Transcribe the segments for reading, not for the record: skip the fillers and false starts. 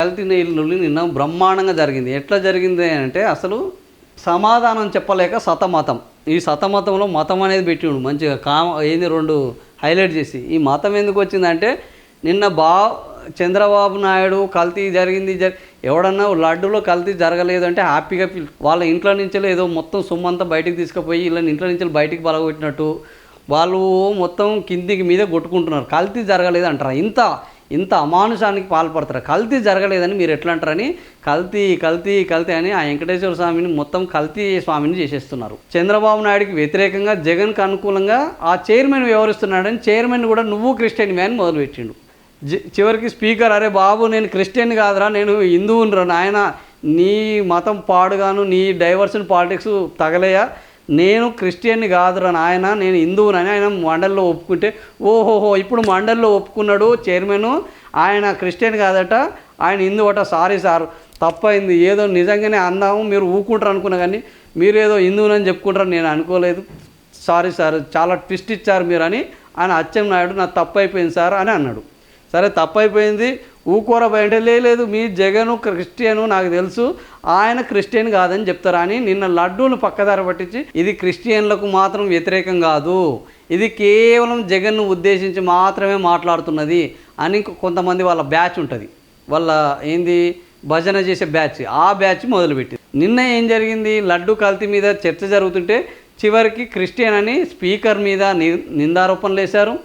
కల్తీ నీళ్ళు నిన్న బ్రహ్మాండంగా జరిగింది. ఎట్లా జరిగింది అంటే అసలు సమాధానం చెప్పలేక సతమతం. ఈ సతమతంలో మతం అనేది పెట్టిండు మంచిగా ఏంది 2 హైలైట్ చేసి. ఈ మతం ఎందుకు వచ్చిందంటే నిన్న చంద్రబాబు నాయుడు కల్తీ జరిగింది ఎవడన్నా లడ్డులో కల్తీ జరగలేదు అంటే హ్యాపీగా వాళ్ళ ఇంట్లో నుంచి ఏదో మొత్తం సొమ్మంతా బయటికి తీసుకుపోయి ఇలా ఇంట్లో నుంచి బయటికి బలగొట్టినట్టు వాళ్ళు మొత్తం కిందికి మీద కొట్టుకుంటున్నారు. కల్తీ జరగలేదు అంటారా? ఇంత అమానుషానికి పాల్పడతారు. కల్తీ జరగలేదని మీరు ఎట్లా అంటారని కల్తీ కల్తీ కల్తీ అని ఆ వెంకటేశ్వర స్వామిని మొత్తం కల్తీ స్వామిని చేసేస్తున్నారు. చంద్రబాబు నాయుడికి వ్యతిరేకంగా జగన్కి అనుకూలంగా ఆ చైర్మన్ వ్యవహరిస్తున్నాడని చైర్మన్ కూడా నువ్వు క్రిస్టియన్ మ్యాన్ మొదలుపెట్టిండు. చివరికి స్పీకర్ అరే బాబు నేను క్రిస్టియన్ కాదురా నేను హిందువునిరా నాయన నీ మతం పాడుగాను నీ డైవర్షన్ పాలిటిక్స్ తగలేయా నేను క్రిస్టియన్ని కాదురా నాయన నేను హిందువునని ఆయన మండలిలో ఒప్పుకుంటే ఓహోహో ఇప్పుడు మండలిలో ఒప్పుకున్నాడు చైర్మన్ ఆయన క్రిస్టియన్ కాదట ఆయన హిందూ అట సారీ సార్ తప్పైంది ఏదో నిజంగానే అందాము మీరు ఊకుంటారు అనుకున్నా కానీ మీరు ఏదో హిందువునని చెప్పుకుంటారు నేను అనుకోలేదు సారీ సార్ చాలా ట్విస్ట్ ఇచ్చారు మీరు అని ఆయన అచ్చెన్నాయుడు నాకు తప్పు అయిపోయింది సార్ అని అన్నాడు. సరే తప్పైపోయింది ఊకోర బయట లేదు మీ జగను క్రిస్టియను నాకు తెలుసు ఆయన క్రిస్టియన్ కాదని చెప్తారా అని నిన్న లడ్డూను పక్కదారి పట్టించి ఇది క్రిస్టియన్లకు మాత్రం వ్యతిరేకం కాదు ఇది కేవలం జగన్ను ఉద్దేశించి మాత్రమే మాట్లాడుతున్నది అని కొంతమంది వాళ్ళ బ్యాచ్ ఉంటుంది వాళ్ళ ఏంది భజన చేసే బ్యాచ్ ఆ బ్యాచ్ మొదలుపెట్టింది. నిన్న ఏం జరిగింది లడ్డు కల్తీ మీద చర్చ జరుగుతుంటే చివరికి క్రిస్టియన్ అని స్పీకర్ మీద నిందారోపణలు వేశారు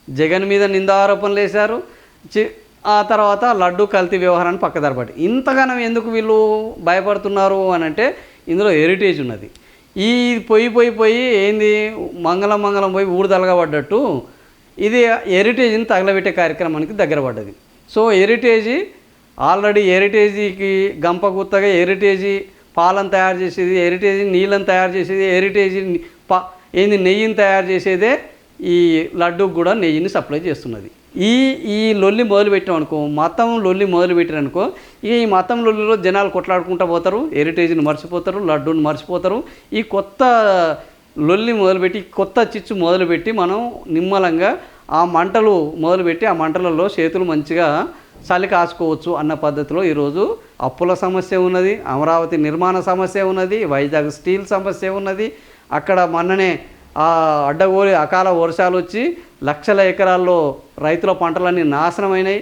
జగన్ మీద నిందారోపణలు వేశారు ఆ తర్వాత లడ్డు కల్తీ వ్యవహారాన్ని పక్కదారపడి ఇంతగానం ఎందుకు వీళ్ళు భయపడుతున్నారు అని అంటే ఇందులో హెరిటేజ్ ఉన్నది. ఈ పోయి ఏంది మంగళం పోయి ఊడుదలగా పడ్డట్టు ఇది హెరిటేజ్ని తగలబెట్టే కార్యక్రమానికి దగ్గర పడ్డది. సో ఆల్రెడీ హెరిటేజీకి గంపగుత్తగా హెరిటేజీ పాలను తయారు చేసేది హెరిటేజీ నీళ్ళని తయారు చేసేది హెరిటేజీ నెయ్యిని తయారు చేసేదే ఈ లడ్డూకి కూడా నెయ్యిని సప్లై చేస్తున్నది. ఈ లొల్లి మొదలుపెట్టామనుకో మతం లొల్లి మొదలుపెట్టారనుకో ఈ మతం లొల్లిలో జనాలు కొట్లాడుకుంటూ పోతారు హెరిటేజ్ని మర్చిపోతారు లడ్డూని మర్చిపోతారు. ఈ కొత్త లొల్లి మొదలుపెట్టి కొత్త చిచ్చు మొదలుపెట్టి మనం నిమ్మలంగా ఆ మంటలు మొదలుపెట్టి ఆ మంటలలో చేతులు మంచిగా చలి కాసుకోవచ్చు అన్న పద్ధతిలో ఈరోజు అప్పుల సమస్య ఉన్నది అమరావతి నిర్మాణ సమస్య ఉన్నది వైజాగ్ స్టీల్ సమస్య ఉన్నది. అక్కడ మొన్ననే అడ్డగోలి అకాల వర్షాలు వచ్చి లక్షల ఎకరాల్లో రైతుల పంటలన్నీ నాశనమైనాయి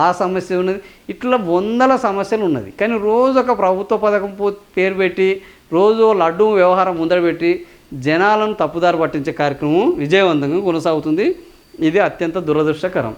ఆ సమస్య ఉన్నది. ఇట్లా వందల సమస్యలు ఉన్నది. కానీ రోజు ఒక ప్రభుత్వ పథకం పేరు పెట్టి రోజు లడ్డూ వ్యవహారం ముందరపెట్టి జనాలను తప్పుదారి పట్టించే కార్యక్రమం విజయవంతంగా కొనసాగుతుంది. ఇది అత్యంత దురదృష్టకరం.